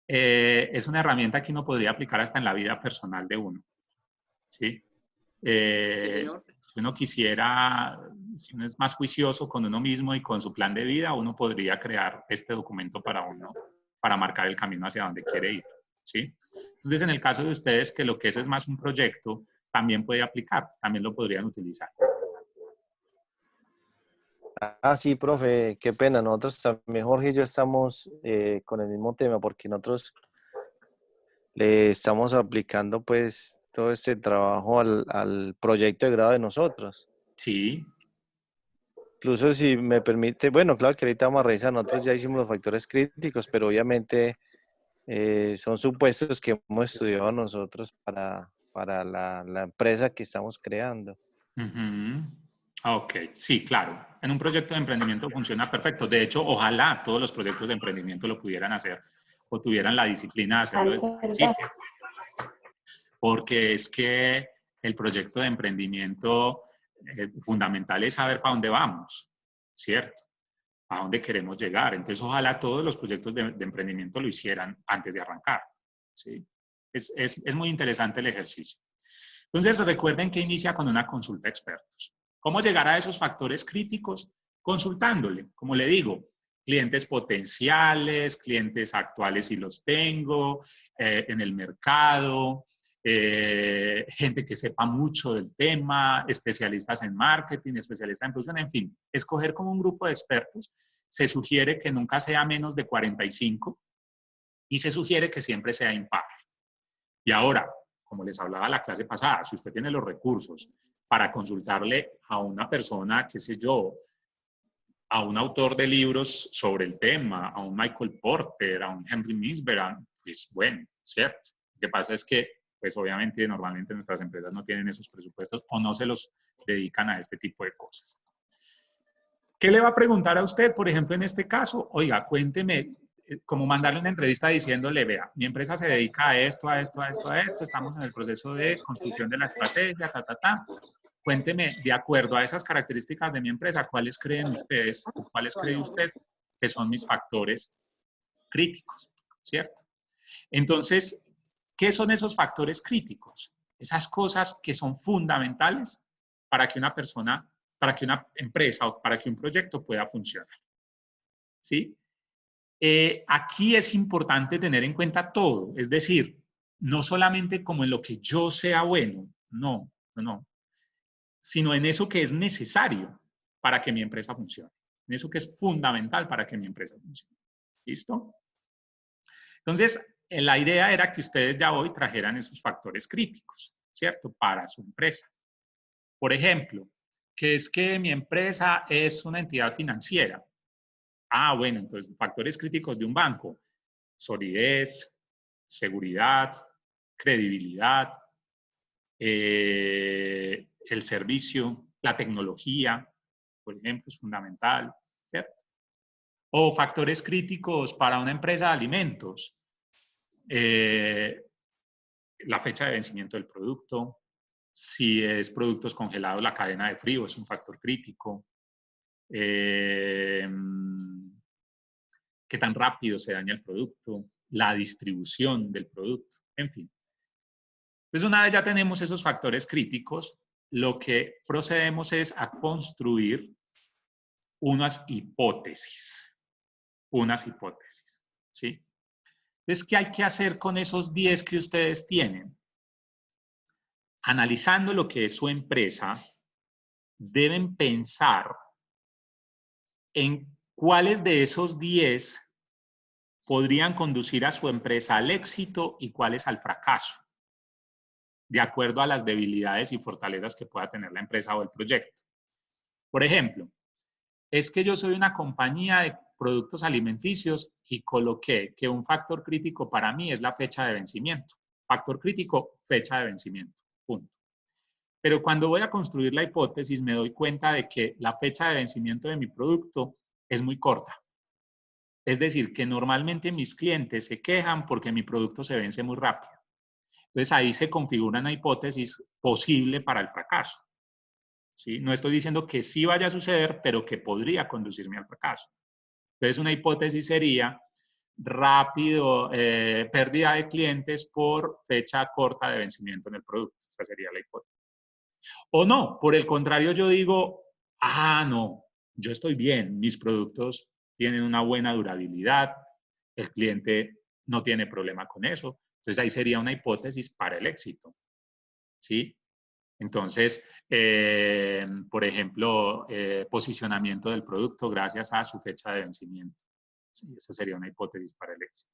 es una herramienta que uno podría aplicar hasta en la vida personal de uno. ¿Sí? Si uno quisiera, si uno es más juicioso con uno mismo y con su plan de vida, uno podría crear este documento para uno, para marcar el camino hacia donde quiere ir. ¿Sí? Entonces, en el caso de ustedes, que lo que es más un proyecto, también puede aplicar, también lo podrían utilizar. Ah, sí, profe, qué pena. Nosotros también, Jorge y yo, estamos con el mismo tema porque nosotros le estamos aplicando pues todo este trabajo al proyecto de grado de nosotros. Sí. Incluso si me permite, bueno, claro que ahorita vamos a revisar, nosotros ya hicimos los factores críticos, pero obviamente son supuestos que hemos estudiado nosotros para la empresa que estamos creando. Ok, sí, claro. En un proyecto de emprendimiento funciona perfecto. De hecho, ojalá todos los proyectos de emprendimiento lo pudieran hacer o tuvieran la disciplina de hacerlo desde el principio. Porque es que el proyecto de emprendimiento fundamental es saber para dónde vamos, ¿cierto? A dónde queremos llegar. Entonces, ojalá todos los proyectos de emprendimiento lo hicieran antes de arrancar, ¿sí? Es muy interesante el ejercicio. Entonces, recuerden que inicia con una consulta de expertos. ¿Cómo llegar a esos factores críticos? Consultándole, como le digo, clientes potenciales, clientes actuales si los tengo, en el mercado, gente que sepa mucho del tema, especialistas en marketing, especialistas en producción, en fin, escoger como un grupo de expertos. Se sugiere que nunca sea menos de 45 y se sugiere que siempre sea impar. Y ahora, como les hablaba la clase pasada, si usted tiene los recursos para consultarle a una persona, qué sé yo, a un autor de libros sobre el tema, a un Michael Porter, a un Henry Misberg, pues bueno, ¿cierto? Lo que pasa es que, pues obviamente, normalmente nuestras empresas no tienen esos presupuestos o no se los dedican a este tipo de cosas. ¿Qué le va a preguntar a usted, por ejemplo, en este caso? Oiga, cuénteme, como mandarle una entrevista diciéndole, vea, mi empresa se dedica a esto, a esto, a esto, a esto, estamos en el proceso de construcción de la estrategia, Cuénteme, de acuerdo a esas características de mi empresa, ¿cuáles creen ustedes o cuáles cree usted que son mis factores críticos? ¿Cierto? Entonces, ¿qué son esos factores críticos? Esas cosas que son fundamentales para que una persona, para que una empresa o para que un proyecto pueda funcionar. ¿Sí? Aquí es importante tener en cuenta todo, es decir, no solamente como en lo que yo sea bueno, no, sino en eso que es necesario para que mi empresa funcione, en eso que es fundamental para que mi empresa funcione. ¿Listo? Entonces, la idea era que ustedes ya hoy trajeran esos factores críticos, ¿cierto? Para su empresa. Por ejemplo, que es que mi empresa es una entidad financiera. Ah, bueno, entonces factores críticos de un banco: solidez, seguridad, credibilidad, el servicio, la tecnología, por ejemplo, es fundamental, ¿cierto? O factores críticos para una empresa de alimentos: la fecha de vencimiento del producto, si es productos congelados, la cadena de frío es un factor crítico, qué tan rápido se daña el producto, la distribución del producto, en fin. Entonces, una vez ya tenemos esos factores críticos, lo que procedemos es a construir unas hipótesis, ¿sí? Entonces, ¿qué hay que hacer con esos 10 que ustedes tienen? Analizando lo que es su empresa, deben pensar en cuáles de esos 10 podrían conducir a su empresa al éxito y cuáles al fracaso, de acuerdo a las debilidades y fortalezas que pueda tener la empresa o el proyecto. Por ejemplo, es que yo soy una compañía de productos alimenticios y coloqué que un factor crítico para mí es la fecha de vencimiento. Factor crítico, fecha de vencimiento, punto. Pero cuando voy a construir la hipótesis me doy cuenta de que la fecha de vencimiento de mi producto es muy corta. Es decir, que normalmente mis clientes se quejan porque mi producto se vence muy rápido. Entonces ahí se configura una hipótesis posible para el fracaso. ¿sí? No estoy diciendo que sí vaya a suceder, pero que podría conducirme al fracaso. Entonces, una hipótesis sería rápido, pérdida de clientes por fecha corta de vencimiento en el producto. Esa sería la hipótesis. O no, por el contrario, yo digo, no, yo estoy bien, mis productos tienen una buena durabilidad, el cliente no tiene problema con eso. Entonces, ahí sería una hipótesis para el éxito, ¿sí? Entonces, por ejemplo, posicionamiento del producto gracias a su fecha de vencimiento. Sí, esa sería una hipótesis para el éxito.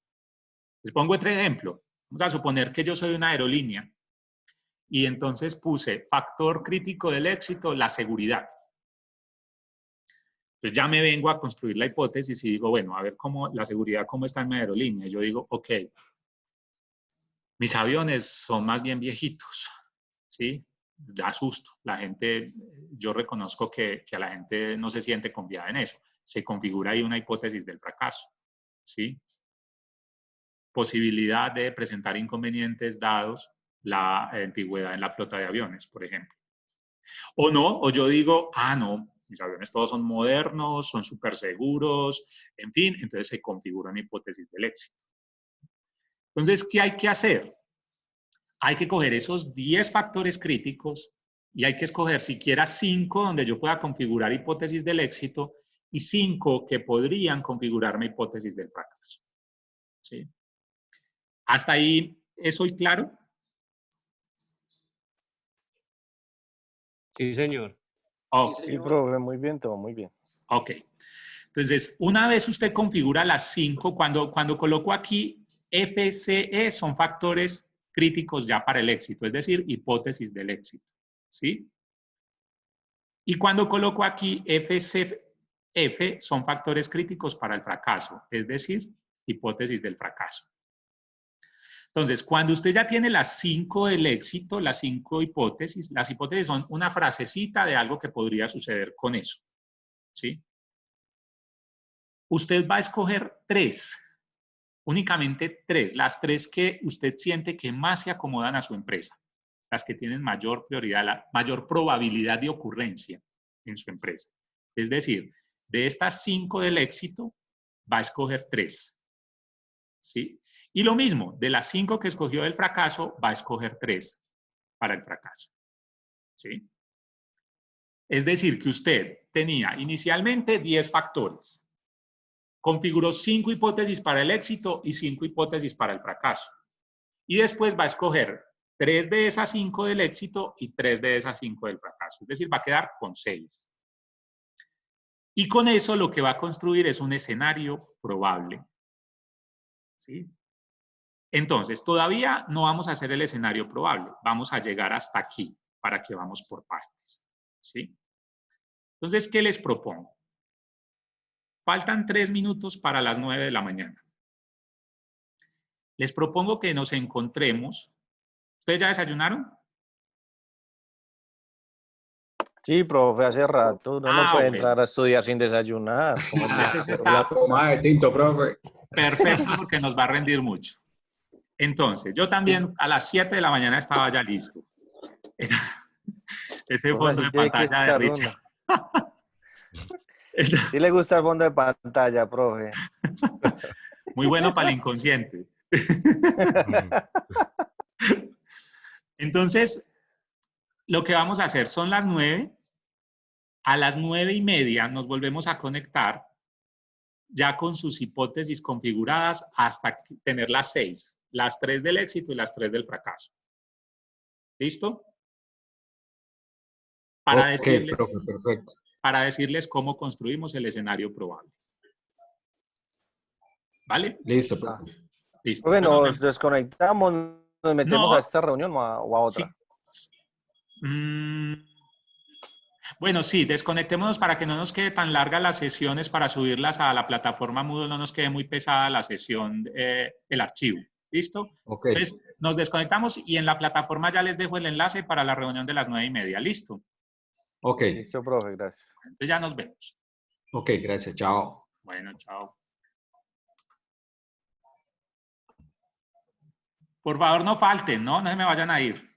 Les pongo otro ejemplo. Vamos a suponer que yo soy una aerolínea y entonces puse factor crítico del éxito, la seguridad. Entonces ya me vengo a construir la hipótesis y digo, bueno, a ver cómo la seguridad, cómo está en mi aerolínea. Y yo digo, ok, mis aviones son más bien viejitos, ¿sí? Da susto. La gente, yo reconozco que a la gente no se siente confiada en eso. Se configura ahí una hipótesis del fracaso, ¿sí? Posibilidad de presentar inconvenientes dados la antigüedad en la flota de aviones, por ejemplo. O no, o yo digo, no, mis aviones todos son modernos, son súper seguros, en fin, entonces se configura una hipótesis del éxito. Entonces, ¿qué hay que hacer? Hay que coger esos 10 factores críticos y hay que escoger siquiera 5 donde yo pueda configurar hipótesis del éxito y 5 que podrían configurarme hipótesis del fracaso. ¿Sí? ¿Hasta ahí soy claro? Sí, señor. Okay. Sí, profe, muy bien, todo muy bien. Ok. Entonces, una vez usted configura las 5, cuando coloco aquí FCE son factores críticos ya para el éxito, es decir, hipótesis del éxito, ¿sí? Y cuando coloco aquí FCF son factores críticos para el fracaso, es decir, hipótesis del fracaso. Entonces, cuando usted ya tiene las 5 del éxito, las 5 hipótesis, las hipótesis son una frasecita de algo que podría suceder con eso, ¿sí? Usted va a escoger 3, únicamente 3, las 3 que usted siente que más se acomodan a su empresa, las que tienen mayor prioridad, la mayor probabilidad de ocurrencia en su empresa. Es decir, de estas 5 del éxito, va a escoger 3. ¿Sí? Y lo mismo, de las 5 que escogió del fracaso, va a escoger 3 para el fracaso. ¿Sí? Es decir, que usted tenía inicialmente 10 factores. Configuró 5 hipótesis para el éxito y 5 hipótesis para el fracaso. Y después va a escoger 3 de esas 5 del éxito y 3 de esas 5 del fracaso. Es decir, va a quedar con 6. Y con eso lo que va a construir es un escenario probable. ¿Sí? Entonces, todavía no vamos a hacer el escenario probable. Vamos a llegar hasta aquí para que vamos por partes. ¿Sí? Entonces, ¿qué les propongo? Faltan 3 minutos para las 9 de la mañana. Les propongo que nos encontremos. ¿Ustedes ya desayunaron? Sí, profe, hace rato. Uno no puede bueno. entrar a estudiar sin desayunar. La toma de tinto, profe. Perfecto, porque nos va a rendir mucho. Entonces, yo también a las 7 de la mañana estaba ya listo. Ese fondo de pantalla de Richard. Sí le gusta el fondo de pantalla, profe. Muy bueno para el inconsciente. Entonces, lo que vamos a hacer son las 9. A las 9:30 nos volvemos a conectar ya con sus hipótesis configuradas hasta tener las 6. Las 3 del éxito y las 3 del fracaso. ¿Listo? Para decirles, profe, perfecto. Para decirles cómo construimos el escenario probable. ¿Vale? Listo, profe. Listo. Bueno, nos desconectamos, nos metemos a esta reunión o a otra. Sí. Bueno, sí, desconectémonos para que no nos quede tan larga las sesiones para subirlas a la plataforma Moodle, no nos quede muy pesada la sesión, el archivo. ¿Listo? Ok. Entonces, nos desconectamos y en la plataforma ya les dejo el enlace para la reunión de las 9:30. ¿Listo? Ok. Listo, profe, gracias. Entonces ya nos vemos. Ok, gracias. Chao. Bueno, chao. Por favor, no falten, ¿no? No se me vayan a ir.